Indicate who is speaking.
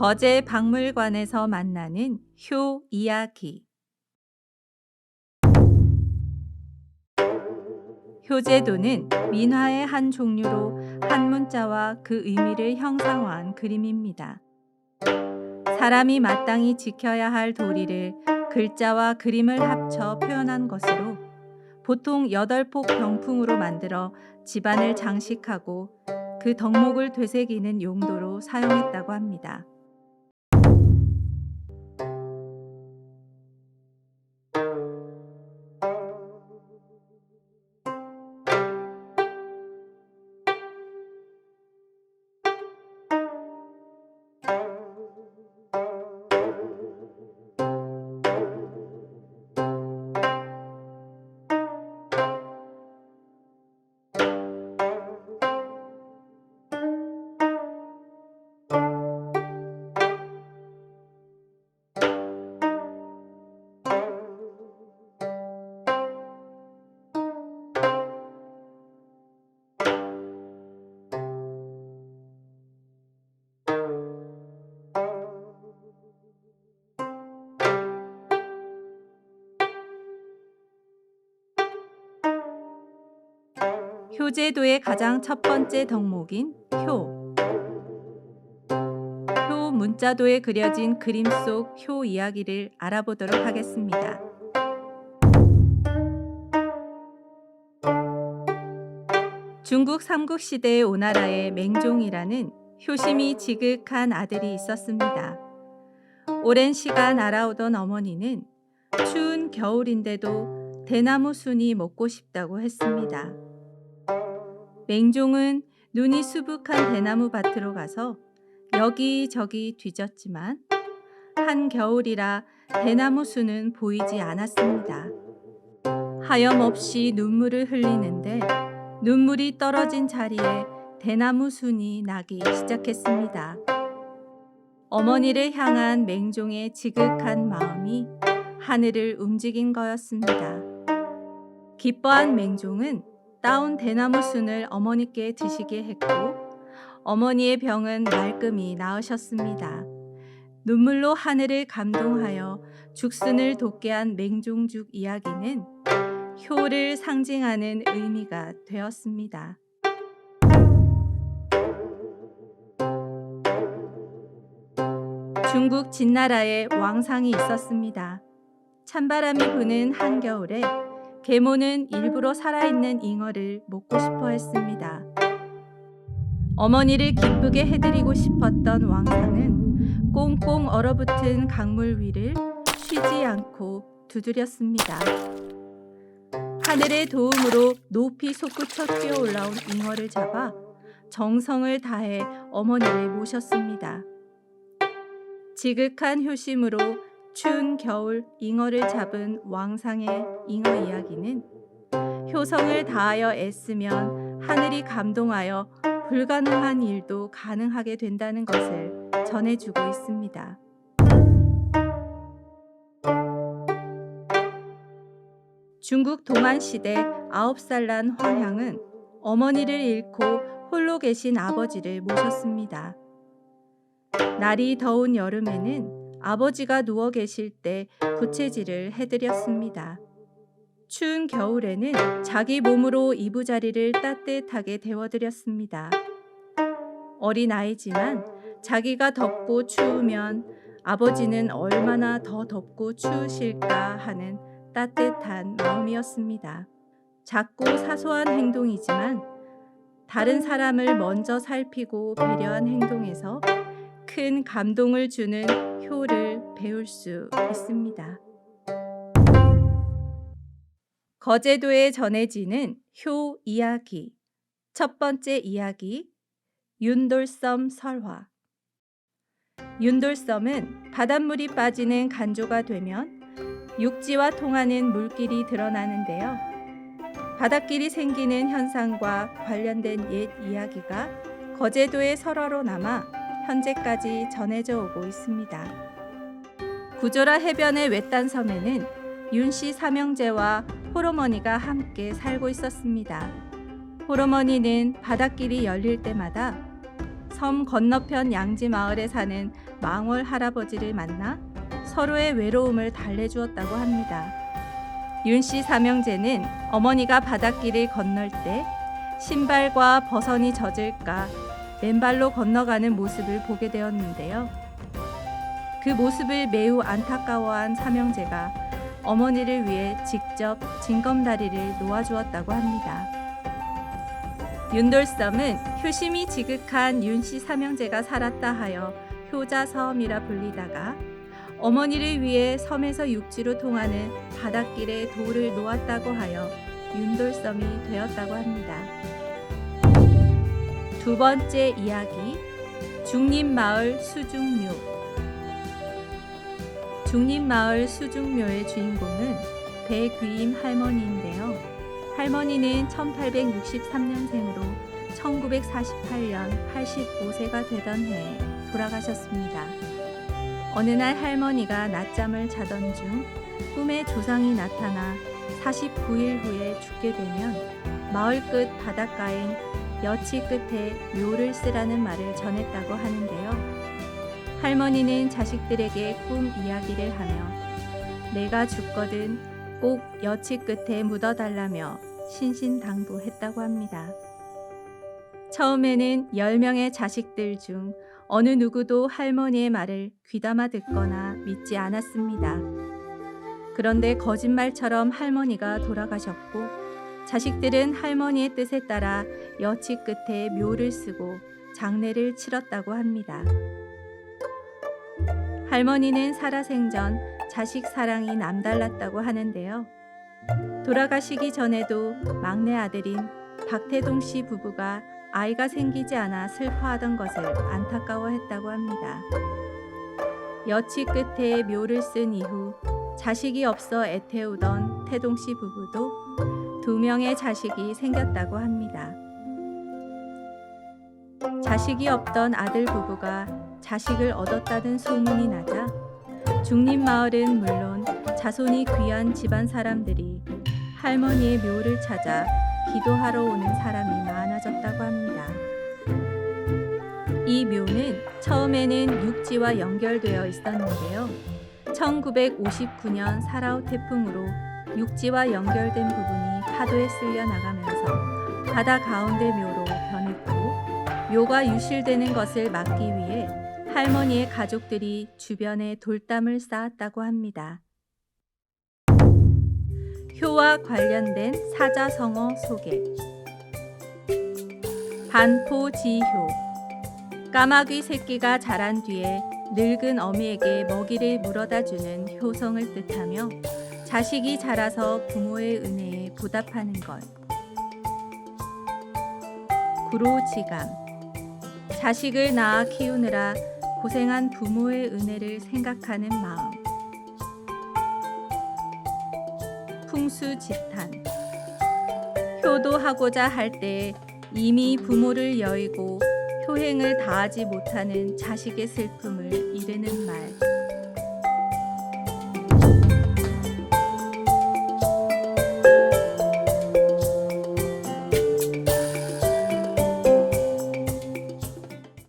Speaker 1: 거제 박물관에서 만나는 효 이야기. 효제도는 민화의 한 종류로 한 문자와 그 의미를 형상화한 그림입니다. 사람이 마땅히 지켜야 할 도리를 글자와 그림을 합쳐 표현한 것으로 보통 8폭 병풍으로 만들어 집안을 장식하고 그 덕목을 되새기는 용도로 사용했다고 합니다. 효제도의 가장 첫 번째 덕목인 효. 효 문자도에 그려진 그림 속 효 이야기를 알아보도록 하겠습니다. 중국 삼국시대의 오나라에 맹종이라는 효심이 지극한 아들이 있었습니다. 오랜 시간 알아오던 어머니는 추운 겨울인데도 대나무 순이 먹고 싶다고 했습니다. 맹종은 눈이 수북한 대나무 밭으로 가서 여기저기 뒤졌지만 한겨울이라 대나무 순은 보이지 않았습니다. 하염없이 눈물을 흘리는데 눈물이 떨어진 자리에 대나무 순이 나기 시작했습니다. 어머니를 향한 맹종의 지극한 마음이 하늘을 움직인 거였습니다. 기뻐한 맹종은 따온 대나무 순을 어머니께 드시게 했고 어머니의 병은 말끔히 나으셨습니다. 눈물로 하늘을 감동하여 죽순을 돋게 한 맹종죽 이야기는 효를 상징하는 의미가 되었습니다. 중국 진나라에 왕상이 있었습니다. 찬바람이 부는 한겨울에 계모는 일부러 살아있는 잉어를 먹고 싶어 했습니다. 어머니를 기쁘게 해드리고 싶었던 왕상은 꽁꽁 얼어붙은 강물 위를 쉬지 않고 두드렸습니다. 하늘의 도움으로 높이 솟구쳐 뛰어올라온 잉어를 잡아 정성을 다해 어머니를 모셨습니다. 지극한 효심으로 추운 겨울 잉어를 잡은 왕상의 잉어 이야기는 효성을 다하여 애쓰면 하늘이 감동하여 불가능한 일도 가능하게 된다는 것을 전해주고 있습니다. 중국 동안시대 9살 난 황향은 어머니를 잃고 홀로 계신 아버지를 모셨습니다. 날이 더운 여름에는 아버지가 누워 계실 때 부채질을 해드렸습니다. 추운 겨울에는 자기 몸으로 이부자리를 따뜻하게 데워드렸습니다. 어린아이지만 자기가 덥고 추우면 아버지는 얼마나 더 덥고 추우실까 하는 따뜻한 마음이었습니다. 작고 사소한 행동이지만 다른 사람을 먼저 살피고 배려한 행동에서 큰 감동을 주는 효를 배울 수 있습니다. 거제도에 전해지는 효 이야기. 첫 번째 이야기, 윤돌섬 설화. 윤돌섬은 바닷물이 빠지는 간조가 되면 육지와 통하는 물길이 드러나는데요. 바닷길이 생기는 현상과 관련된 옛 이야기가 거제도의 설화로 남아 현재까지 전해져 오고 있습니다. 구조라 해변의 외딴 섬에는 윤씨 삼형제와 홀어머니가 함께 살고 있었습니다. 홀어머니는 바닷길이 열릴 때마다 섬 건너편 양지 마을에 사는 망월 할아버지를 만나 서로의 외로움을 달래주었다고 합니다. 윤씨 삼형제는 어머니가 바닷길을 건널 때 신발과 버선이 젖을까 맨발로 건너가는 모습을 보게 되었는데요. 그 모습을 매우 안타까워한 삼형제가 어머니를 위해 직접 징검다리를 놓아주었다고 합니다. 윤돌섬은 효심이 지극한 윤씨 삼형제가 살았다 하여 효자섬이라 불리다가 어머니를 위해 섬에서 육지로 통하는 바닷길에 돌을 놓았다고 하여 윤돌섬이 되었다고 합니다. 두 번째 이야기, 중림마을 수중묘. 중림마을 수중묘의 주인공은 배귀임 할머니인데요. 할머니는 1863년생으로 1948년 85세가 되던 해에 돌아가셨습니다. 어느 날 할머니가 낮잠을 자던 중 꿈에 조상이 나타나 49일 후에 죽게 되면 마을 끝 바닷가엔 여치 끝에 묘를 쓰라는 말을 전했다고 하는데요. 할머니는 자식들에게 꿈 이야기를 하며 내가 죽거든 꼭 여치 끝에 묻어달라며 신신당부했다고 합니다. 처음에는 10명의 자식들 중 어느 누구도 할머니의 말을 귀담아 듣거나 믿지 않았습니다. 그런데 거짓말처럼 할머니가 돌아가셨고 자식들은 할머니의 뜻에 따라 여치 끝에 묘를 쓰고 장례를 치렀다고 합니다. 할머니는 살아생전 자식 사랑이 남달랐다고 하는데요. 돌아가시기 전에도 막내 아들인 박태동 씨 부부가 아이가 생기지 않아 슬퍼하던 것을 안타까워했다고 합니다. 여치 끝에 묘를 쓴 이후 자식이 없어 애태우던 태동 씨 부부도 2명의 자식이 생겼다고 합니다. 자식이 없던 아들 부부가 자식을 얻었다는 소문이 나자 중림마을은 물론 자손이 귀한 집안 사람들이 할머니의 묘를 찾아 기도하러 오는 사람이 많아졌다고 합니다. 이 묘는 처음에는 육지와 연결되어 있었는데요. 1959년 사라오 태풍으로 육지와 연결된 부분이 파도에 쓸려 나가면서 바다 가운데 묘로 변했고 묘가 유실되는 것을 막기 위해 할머니의 가족들이 주변에 돌담을 쌓았다고 합니다. 효와 관련된 사자성어 소개. 반포지효. 까마귀 새끼가 자란 뒤에 늙은 어미에게 먹이를 물어다 주는 효성을 뜻하며 자식이 자라서 부모의 은혜에 보답하는 것. 구로지감. 자식을 낳아 키우느라 고생한 부모의 은혜를 생각하는 마음. 풍수지탄. 효도하고자 할 때 이미 부모를 여의고 효행을 다하지 못하는 자식의 슬픔을 이르는 말.